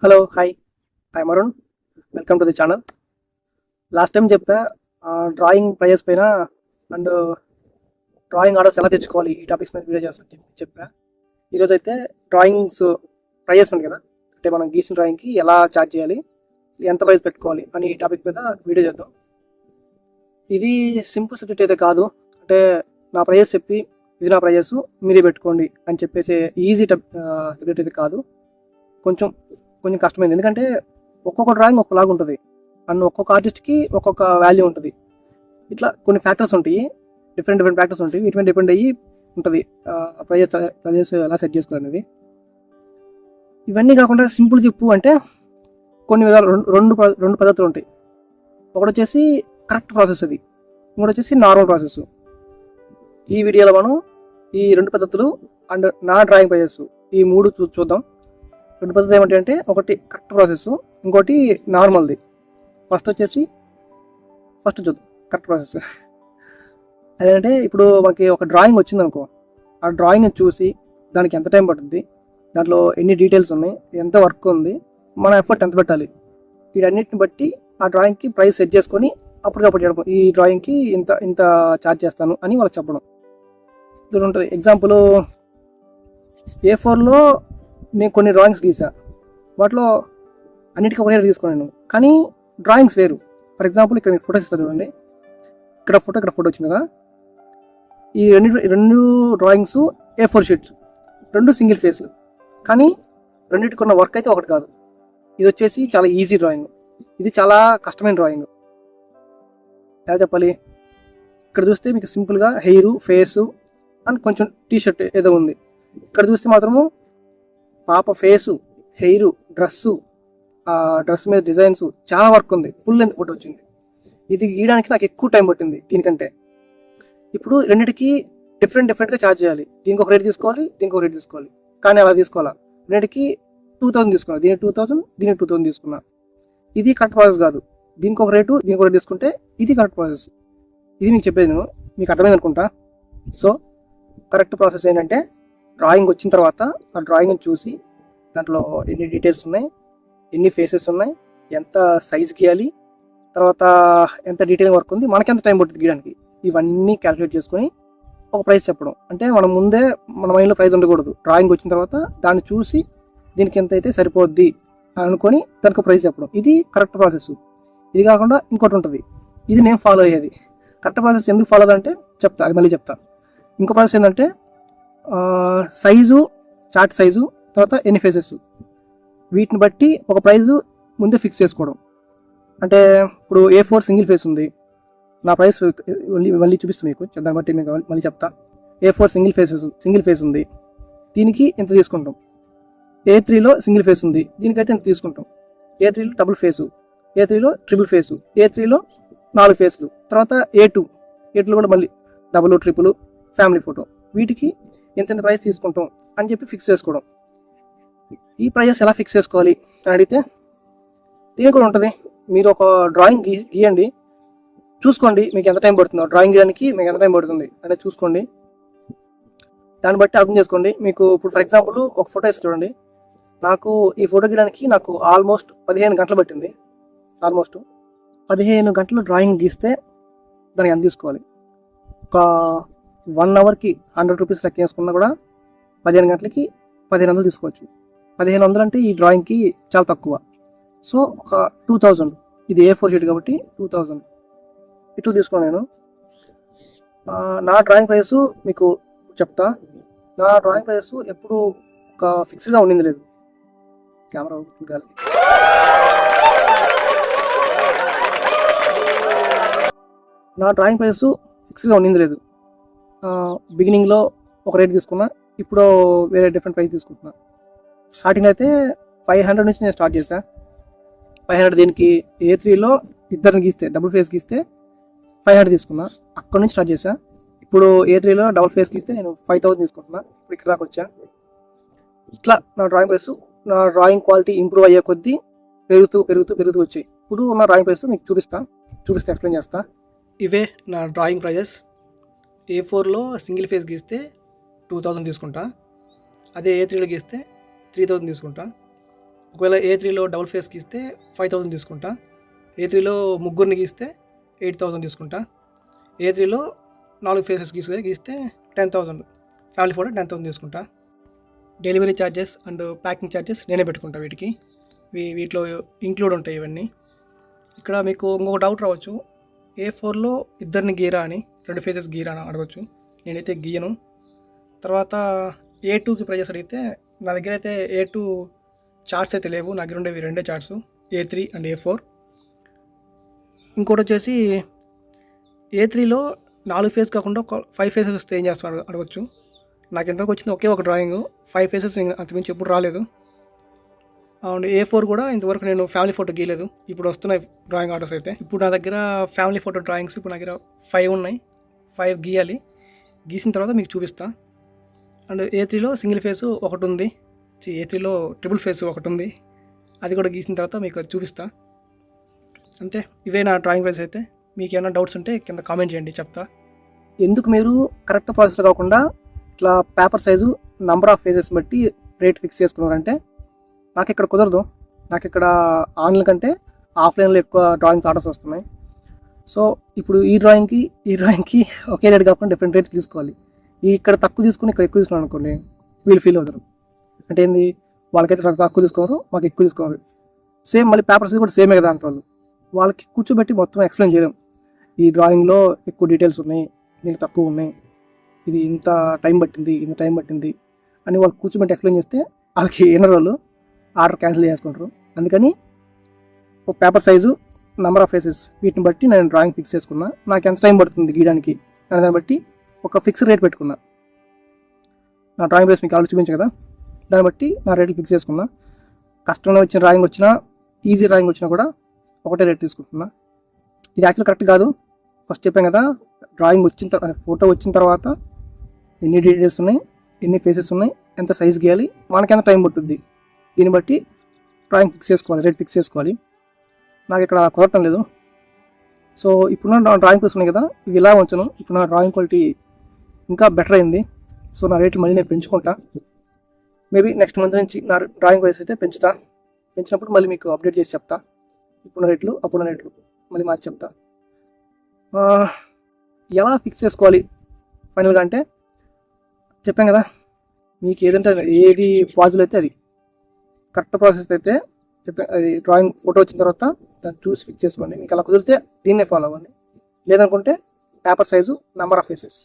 Hello hi hi Arun. Welcome to the channel. Last time చెప్పా drawing prices పైన and drawing orders ఎలా తెచ్చుకోవాలి ఈ టాపిక్స్ మీద వీడియో చేస్తాను చెప్పా. ఈరోజు అయితే డ్రాయింగ్స్ ప్రైజెస్ పైన కదా, అంటే మనం గీసిన డ్రాయింగ్కి ఎలా ఛార్జ్ చేయాలి, ఎంత ప్రైస్ పెట్టుకోవాలి అని ఈ టాపిక్ మీద వీడియో చేద్దాం. ఇది సింపుల్ సబ్జెక్ట్ అయితే కాదు, అంటే నా ప్రైజెస్ చెప్పి ఇది నా ప్రైజెస్ మీరే పెట్టుకోండి అని చెప్పేసి ఈజీ సబ్జెక్ట్ అయితే కాదు. కొంచెం కష్టమైంది, ఎందుకంటే ఒక్కొక్క డ్రాయింగ్ ఒక్కలాగా ఉంటుంది అండ్ ఒక్కొక్క ఆర్టిస్ట్కి ఒక్కొక్క వాల్యూ ఉంటుంది. ఇట్లా కొన్ని ఫ్యాక్టర్స్ ఉంటాయి, డిఫరెంట్ ఫ్యాక్టర్స్ ఉంటాయి, వీటి మీద డిపెండ్ అయ్యి ఉంటుంది ప్రైజెస్ ఎలా సెట్ చేసుకోవాలనేది. ఇవన్నీ కాకుండా సింపుల్ చెప్పు అంటే కొన్ని విధాలు రెండు పద్ధతులు ఉంటాయి. ఒకటి వచ్చేసి కరెక్ట్ ప్రాసెస్, అది ఇంకోటి వచ్చేసి నార్మల్ ప్రాసెస్. ఈ వీడియోలో మనం ఈ రెండు పద్ధతులు అండ్ నా డ్రాయింగ్ ప్రైజెస్ ఈ మూడు చూద్దాం. రెండు పద్ధతి ఏమంటే ఒకటి కరెక్ట్ ప్రాసెస్, ఇంకోటి నార్మల్ది. ఫస్ట్ చూద్దాం కరెక్ట్ ప్రాసెస్. అదేంటంటే ఇప్పుడు మనకి ఒక డ్రాయింగ్ వచ్చిందనుకో, ఆ డ్రాయింగ్ చూసి దానికి ఎంత టైం పడుతుంది, దాంట్లో ఎన్ని డీటెయిల్స్ ఉన్నాయి, ఎంత వర్క్ ఉంది, మన ఎఫర్ట్ ఎంత పెట్టాలి, వీటన్నిటిని బట్టి ఆ డ్రాయింగ్కి ప్రైస్ సెట్ చేసుకొని అప్పటికప్పుడు చెప్పడం, ఈ డ్రాయింగ్కి ఇంత ఛార్జ్ చేస్తాను అని వాళ్ళకి చెప్పడం. ఇది ఉంటుంది. ఎగ్జాంపుల్ A4లో నేను కొన్ని డ్రాయింగ్స్ గీసా, వాటిలో అన్నిటికీ ఒక రేట్ తీసుకున్నాను, కానీ డ్రాయింగ్స్ వేరు. ఫర్ ఎగ్జాంపుల్ ఇక్కడ మీకు ఫోటోస్ ఇస్తాను చూడండి, ఇక్కడ ఫోటో వచ్చింది కదా. ఈ రెండు డ్రాయింగ్స్ A4 షీట్స్, రెండు సింగిల్ ఫేస్, కానీ రెండింటికి ఉన్న వర్క్ అయితే ఒకటి కాదు. ఇది వచ్చేసి చాలా ఈజీ డ్రాయింగ్, ఇది చాలా కష్టమైన డ్రాయింగ్. ఎలా చెప్పాలి, ఇక్కడ చూస్తే మీకు సింపుల్గా హెయిర్, ఫేసు అండ్ కొంచెం టీషర్ట్ ఏదో ఉంది. ఇక్కడ చూస్తే మాత్రము పాప ఫేసు, హెయిర్, డ్రెస్సు, ఆ డ్రెస్ మీద డిజైన్స్, చాలా వర్క్ ఉంది. ఫుల్ లెంత్ ఫోటో వచ్చింది. ఇది గీయడానికి నాకు ఎక్కువ టైం పట్టింది దీనికంటే. ఇప్పుడు రెండింటికి డిఫరెంట్గా ఛార్జ్ చేయాలి. దీనికి ఒక రేట్ తీసుకోవాలి, దీనికి ఒక రేట్ తీసుకోవాలి, కానీ అలా తీసుకోవాలా. రెండింటికి 2000 తీసుకున్నా, దీనికి 2000, దీనికి 2000 తీసుకున్నా. ఇది కరెక్ట్ ప్రాసెస్ కాదు. దీనికి ఒక రేటు, దీనికి ఒక రేట్ తీసుకుంటే ఇది కరెక్ట్ ప్రాసెస్. ఇది మీకు చెప్పేది నేను, మీకు అర్థమైంది అనుకుంటా. సో కరెక్ట్ ప్రాసెస్ ఏంటంటే, డ్రాయింగ్ వచ్చిన తర్వాత ఆ డ్రాయింగ్ చూసి దాంట్లో ఎన్ని డీటెయిల్స్ ఉన్నాయి, ఎన్ని ఫేసెస్ ఉన్నాయి, ఎంత సైజ్ గీయాలి, తర్వాత ఎంత డీటెయిలింగ్ వర్క్ ఉంది, మనకి ఎంత టైం పడుతుంది గీయడానికి, ఇవన్నీ క్యాలిక్యులేట్ చేసుకొని ఒక ప్రైస్ చెప్పడం. అంటే మనం ముందే మన మైండ్లో ప్రైస్ ఉండకూడదు. డ్రాయింగ్ వచ్చిన తర్వాత దాన్ని చూసి దీనికి ఎంత అయితే సరిపోద్ది అనుకొని దానికి ప్రైస్ చెప్పడం, ఇది కరెక్ట్ ప్రాసెస్. ఇది కాకుండా ఇంకోటి ఉంటుంది, ఇది నేను ఫాలో అయ్యేది. కరెక్ట్ ప్రాసెస్ ఎందుకు ఫాలో అదంటే చెప్తా, అది మళ్ళీ చెప్తా. ఇంకో ప్రాసెస్ ఏంటంటే సైజు, చార్ట్ సైజు, తర్వాత ఎన్ని ఫేసెస్, వీటిని బట్టి ఒక ప్రైజు ముందే ఫిక్స్ చేసుకోవడం. అంటే ఇప్పుడు A4 సింగిల్ ఫేస్ ఉంది, నా ప్రైస్ మళ్ళీ చూపిస్తాను మీకు, దాన్ని బట్టి మీకు మళ్ళీ చెప్తా. A4 సింగిల్ ఫేస్ ఉంది, దీనికి ఎంత తీసుకుంటాం. A3లో సింగిల్ ఫేస్ ఉంది, దీనికైతే ఎంత తీసుకుంటాం. A3లో డబుల్ ఫేసు, A3లో ట్రిపుల్ ఫేసు, A3లో 4 ఫేసులు, తర్వాత A2లో కూడా మళ్ళీ డబుల్, ట్రిపుల్, ఫ్యామిలీ ఫోటో, వీటికి ఎంత ప్రైస్ తీసుకుంటాం అని చెప్పి ఫిక్స్ చేసుకోవడం. ఈ ప్రైజెస్ ఎలా ఫిక్స్ చేసుకోవాలి అని అడిగితే దీనికి కూడా ఉంటుంది. మీరు ఒక డ్రాయింగ్ గీయండి, చూసుకోండి మీకు ఎంత టైం పడుతుందో, డ్రాయింగ్ గీయడానికి మీకు ఎంత టైం పడుతుంది అనేది చూసుకోండి. దాన్ని బట్టి అర్థం చేసుకోండి. మీకు ఇప్పుడు ఫర్ ఎగ్జాంపుల్ ఒక ఫోటో వేసి చూడండి, నాకు ఈ ఫోటో గీయడానికి నాకు ఆల్మోస్ట్ 15 గంటలు పట్టింది. ఆల్మోస్ట్ 15 గంటలు డ్రాయింగ్ గీస్తే దానికి ఎంత తీసుకోవాలి. ఒక 1 అవర్కి 100 రూపీస్ లెక్క వేసుకున్నా కూడా 15 గంటలకి 1500 తీసుకోవచ్చు. 1500 అంటే ఈ డ్రాయింగ్కి చాలా తక్కువ. సో ఒక 2000, ఇది A4 షీట్ కాబట్టి 2000 ఇటు తీసుకున్నాను నేను. నా డ్రాయింగ్ ప్రైస్ మీకు చెప్తా. నా డ్రాయింగ్ ప్రైస్ ఎప్పుడు ఒక ఫిక్స్డ్గా ఉండింది లేదు. కెమెరా గాలి. నా డ్రాయింగ్ ప్రైస్ ఫిక్స్డ్గా ఉండింది లేదు. బిగినింగ్లో ఒక రేట్ తీసుకున్నా, ఇప్పుడు వేరే డిఫరెంట్ ప్రైస్ తీసుకుంటున్నా. స్టార్టింగ్ అయితే 500 నుంచి నేను స్టార్ట్ చేశాను. 500 దీనికి A3లో ఇద్దరిని గీస్తే, డబుల్ ఫేస్ గీస్తే 500 తీసుకున్నా, అక్కడ నుంచి స్టార్ట్ చేశాను. ఇప్పుడు A3లో డబుల్ ఫేస్ గీస్తే నేను 5000 తీసుకుంటున్నా. ఇప్పుడు ఇక్కడ దాకా వచ్చా. ఇట్లా నా డ్రాయింగ్ ప్రైస్, నా డ్రాయింగ్ క్వాలిటీ ఇంప్రూవ్ అయ్యే కొద్దీ పెరుగుతూ వచ్చాయి. ఇప్పుడు నా డ్రాయింగ్ ప్రైస్ మీకు చూపిస్తే ఎక్స్ప్లెయిన్ చేస్తా. ఇవే నా డ్రాయింగ్ ప్రైజెస్. A4లో సింగిల్ ఫేస్ గీస్తే 2000 తీసుకుంటా, అదే A3లో గీస్తే 3000 తీసుకుంటా. ఒకవేళ A3లో డబుల్ ఫేస్ గీస్తే 5000 తీసుకుంటా. A3లో ముగ్గురిని గీస్తే 8000 తీసుకుంటా. A3లో 4 ఫేసెస్ గీస్తే 10,000, ఫ్యామిలీ ఫోటో 10,000 తీసుకుంటా. Delivery charges and packing charges నేనే పెట్టుకుంటా. వీటిలో ఇంక్లూడ్ ఉంటాయి ఇవన్నీ. ఇక్కడ మీకు ఇంకొక డౌట్ రావచ్చు, A4లో ఇద్దరిని గీరా అని, 2 ఫేసెస్ గీరా అని అడగచ్చు. నేనైతే గీయను. తర్వాత A2కి ప్రైజెస్ అడిగితే నా దగ్గర అయితే A2 చార్ట్స్ అయితే లేవు. నా దగ్గర ఉండేవి 2 చార్ట్స్, A3 అండ్ A4. ఇంకోటి వచ్చేసి A3లో 4 ఫేస్ కాకుండా 5 ఫేసెస్ వస్తే ఏం చేస్తాను అడగచ్చు. నాకు ఎంతవరకు వచ్చింది ఒకే ఒక డ్రాయింగ్, 5 ఫేసెస్ అంతమించి ఎప్పుడు రాలేదు. అండ్ A4 కూడా ఇంతవరకు నేను ఫ్యామిలీ ఫోటో గీయలేదు. ఇప్పుడు వస్తున్నాయి డ్రాయింగ్ ఆర్డర్స్ అయితే. ఇప్పుడు నా దగ్గర ఫ్యామిలీ ఫోటో డ్రాయింగ్స్ ఇప్పుడు నా దగ్గర 5 ఉన్నాయి. 5 గీయాలి. గీసిన తర్వాత మీకు చూపిస్తా. అండ్ A3లో సింగిల్ ఫేస్ ఒకటి ఉంది, A3లో ట్రిపుల్ ఫేస్ ఒకటి ఉంది. అది కూడా గీసిన తర్వాత మీకు అది చూపిస్తా. అంతే, ఇవే నా డ్రాయింగ్ ప్రైస్ అయితే. మీకు ఏమైనా డౌట్స్ ఉంటే కింద కామెంట్ చేయండి, చెప్తా. ఎందుకు మీరు కరెక్ట్ ప్రాసెస్లో కాకుండా ఇట్లా paper size, number of phases బట్టి రేట్ ఫిక్స్ చేసుకున్నారంటే నాకు ఇక్కడ కుదరదు. నాకు ఇక్కడ ఆన్లైన్ కంటే ఆఫ్లైన్లో ఎక్కువ డ్రాయింగ్స్ ఆర్డర్స్ వస్తున్నాయి. సో ఇప్పుడు ఈ డ్రాయింగ్కి ఒకే రేట్ కాకుండా డిఫరెంట్ రేట్ తీసుకోవాలి. ఇక్కడ తక్కువ తీసుకుని ఇక్కడ ఎక్కువ తీసుకున్నాను అనుకోండి, వీళ్ళు ఫీల్ అవుతారు. అంటే ఏంది, వాళ్ళకైతే తక్కువ తీసుకోవాలి, మాకు ఎక్కువ తీసుకోవాలి. సేమ్ మళ్ళీ పేపర్ సైజ్ కూడా సేమే కదా అంటారు. వాళ్ళకి కూర్చోబెట్టి మొత్తం ఎక్స్ప్లెయిన్ చేయలేం. ఈ డ్రాయింగ్లో ఎక్కువ డీటెయిల్స్ ఉన్నాయి, దీనికి తక్కువ ఉన్నాయి, ఇది ఇంత టైం పట్టింది అని వాళ్ళు కూర్చోబెట్టి ఎక్స్ప్లెయిన్ చేస్తే వాళ్ళకి ఎన్నర్ వాళ్ళు ఆర్డర్ క్యాన్సిల్ చేసుకుంటారు. అందుకని ఒక paper size, number of faces వీటిని బట్టి నేను డ్రాయింగ్ ఫిక్స్ చేసుకున్నా. నాకు ఎంత టైం పడుతుంది గీయడానికి అనే దాన్ని బట్టి ఒక ఫిక్స్డ్ రేట్ పెట్టుకున్నా. నా డ్రాయింగ్ ప్రైస్ మీకు ఆల్రెడీ చూపించే కదా, దాన్ని బట్టి నా రేట్లు ఫిక్స్ చేసుకున్నా. కష్టంలో వచ్చిన డ్రాయింగ్ వచ్చినా, ఈజీ డ్రాయింగ్ వచ్చినా కూడా ఒకటే రేట్ తీసుకుంటున్నా. ఇది యాక్చువల్ కరెక్ట్ కాదు. ఫస్ట్ చెప్పాను కదా, డ్రాయింగ్ వచ్చిన తర్వాత, ఫోటో వచ్చిన తర్వాత ఎన్ని డీటెయిల్స్ ఉన్నాయి, ఎన్ని ఫేసెస్ ఉన్నాయి, ఎంత సైజ్ గీయాలి, మనకి ఎంత టైం పట్టుద్ది, దీన్ని బట్టి డ్రాయింగ్ ఫిక్స్ చేసుకోవాలి, రేట్ ఫిక్స్ చేసుకోవాలి. నాకు ఇక్కడ కుదరటం లేదు. సో ఇప్పుడు నా డ్రాయింగ్ ప్రైస్ ఉన్నాయి కదా, ఇవి ఇలా ఉంచను. ఇప్పుడు నా డ్రాయింగ్ క్వాలిటీ ఇంకా బెటర్ అయింది. సో నా రేట్లు మళ్ళీ నేను పెంచుకుంటా. మేబీ నెక్స్ట్ మంత్ నుంచి నా డ్రాయింగ్ ప్రైస్ అయితే పెంచినప్పుడు మళ్ళీ మీకు అప్డేట్ చేసి చెప్తా. ఇప్పుడున్న రేట్లు అప్పుడున్న రేట్లు మళ్ళీ మార్చి చెప్తా. ఎలా ఫిక్స్ చేసుకోవాలి ఫైనల్గా అంటే చెప్పాం కదా, మీకు ఏది పాజిబుల్ అయితే అది కరెక్ట్ ప్రాసెస్ అయితే అది డ్రాయింగ్ ఫోటో వచ్చిన తర్వాత దాన్ని చూసి ఫిక్స్ చేసుకోండి. మీకు అలా కుదిరితే దీన్నే ఫాలో అవ్వండి. లేదనుకుంటే paper size, number of faces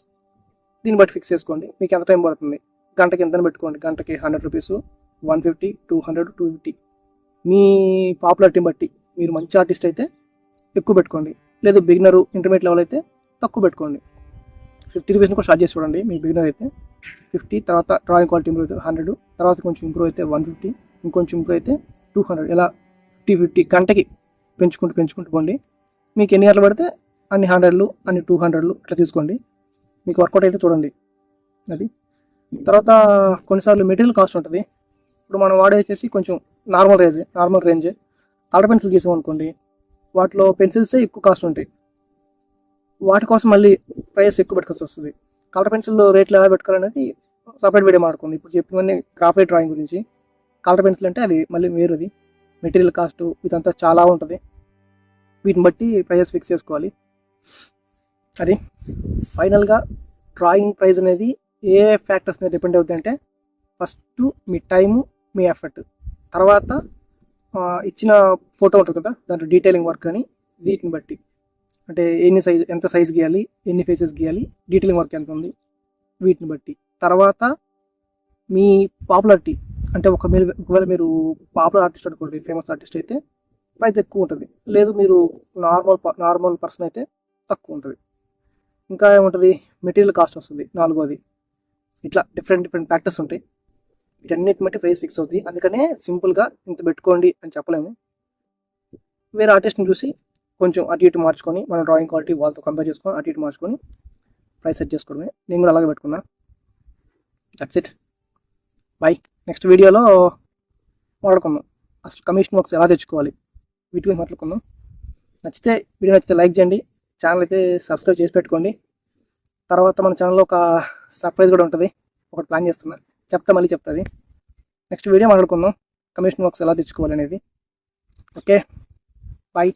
దీన్ని బట్టి ఫిక్స్ చేసుకోండి. మీకు ఎంత టైం పడుతుంది, గంటకి ఎంతని పెట్టుకోండి. గంటకి 100 రూపీస్, 150, 200, 250 మీ పాపులారిటీని బట్టి. మీరు మంచి ఆర్టిస్ట్ అయితే ఎక్కువ పెట్టుకోండి, లేదు బిగినరు, ఇంటర్మీడియట్ లెవెల్ అయితే తక్కువ పెట్టుకోండి. 50 రూపీస్ని కూడా స్టార్ట్ చేసి చూడండి. మీ బిగినర్ అయితే 50, తర్వాత డ్రాయింగ్ క్వాలిటీ ఇంప్రూవ్ అయితే 100, తర్వాత కొంచెం ఇంప్రూవ్ అయితే 150, ఇంకొంచెం ఇంప్రూవ్ అయితే 200, ఇలా 50 గంటకి పెంచుకుంటూ పోండి. మీకు ఎన్ని గంటలు పడితే అన్ని 100లు, అన్ని 200లు ఇట్లా తీసుకోండి. మీకు వర్కౌట్ అయితే చూడండి. అది తర్వాత కొన్నిసార్లు మెటీరియల్ కాస్ట్ ఉంటుంది. ఇప్పుడు మనం వాడే వచ్చేసి కొంచెం నార్మల్ రేంజ్. కలర్ పెన్సిల్ గీసాం అనుకోండి, వాటిలో పెన్సిల్సే ఎక్కువ కాస్ట్ ఉంటాయి. వాటి కోసం మళ్ళీ ప్రైస్ ఎక్కువ పెట్టుకోవాల్సి వస్తుంది. కలర్ పెన్సిల్ రేట్లు ఎలా పెట్టుకోవాలనేది సపరేట్ వీడియో మాడుకుంది. ఇప్పుడు చెప్పినవన్నీ గ్రాఫైట్ డ్రాయింగ్ గురించి. కలర్ పెన్సిల్ అంటే అది మళ్ళీ వేరుది, మెటీరియల్ కాస్ట్ ఇదంతా చాలా ఉంటుంది. వీటిని బట్టి ప్రైజెస్ ఫిక్స్ చేసుకోవాలి. అది ఫైనల్గా డ్రాయింగ్ ప్రైస్ అనేది ఏ ఫ్యాక్టర్స్ మీద డిపెండ్ అవుతుంది అంటే, ఫస్ట్ మీ టైము, మీ ఎఫర్ట్, తర్వాత ఇచ్చిన ఫోటో ఉంటుంది కదా దాంట్లో డీటెయిలింగ్ వర్క్ అని, వీటిని బట్టి అంటే ఎంత సైజ్ గీయాలి, ఎన్ని ఫేసెస్ గీయాలి, డీటెయిలింగ్ వర్క్ ఎంత ఉంది, వీటిని బట్టి. తర్వాత మీ పాపులారిటీ అంటే ఒకవేళ మీరు పాపులర్ ఆర్టిస్ట్ అనుకోండి, ఫేమస్ ఆర్టిస్ట్ అయితే ప్రైస్ ఎక్కువ ఉంటుంది. లేదు మీరు నార్మల్ పర్సన్ అయితే తక్కువ ఉంటుంది. ఇంకా ఏముంటుంది, మెటీరియల్ కాస్ట్ వస్తుంది, 4వది. ఇట్లా డిఫరెంట్ ఫ్యాక్టర్స్ ఉంటాయి. వీటన్నిటి బట్టి ప్రైస్ ఫిక్స్ అవుతుంది. అందుకనే సింపుల్గా ఇంత పెట్టుకోండి అని చెప్పలేము. వేరే ఆర్టిస్ట్ని చూసి కొంచెం అటు ఇటు మార్చుకొని, మన డ్రాయింగ్ క్వాలిటీ వాళ్ళతో కంపేర్ చేసుకొని అటు ఇటు మార్చుకొని ప్రైస్ సెట్ చేసుకోవడమే. నేను కూడా అలాగే పెట్టుకున్నా. That's it. బై. నెక్స్ట్ వీడియోలో మాట్లాడుకుందాం అసలు కమిషన్ వర్క్స్ ఎలా తెచ్చుకోవాలి, వీటి గురించి మాట్లాడుకుందాం. వీడియో నచ్చితే లైక్ చేయండి, ఛానల్ అయితే సబ్స్క్రైబ్ చేసి పెట్టుకోండి. తర్వాత మన ఛానల్లో ఒక సర్ప్రైజ్ కూడా ఉంటుంది, ఒకటి ప్లాన్ చేస్తున్నా, మళ్ళీ చెప్తుంది. నెక్స్ట్ వీడియో మాట్లాడుకుందాం. కమిషన్ వర్క్స్ ఎలా తెచ్చుకోవాలి అనేది. Okay, bye.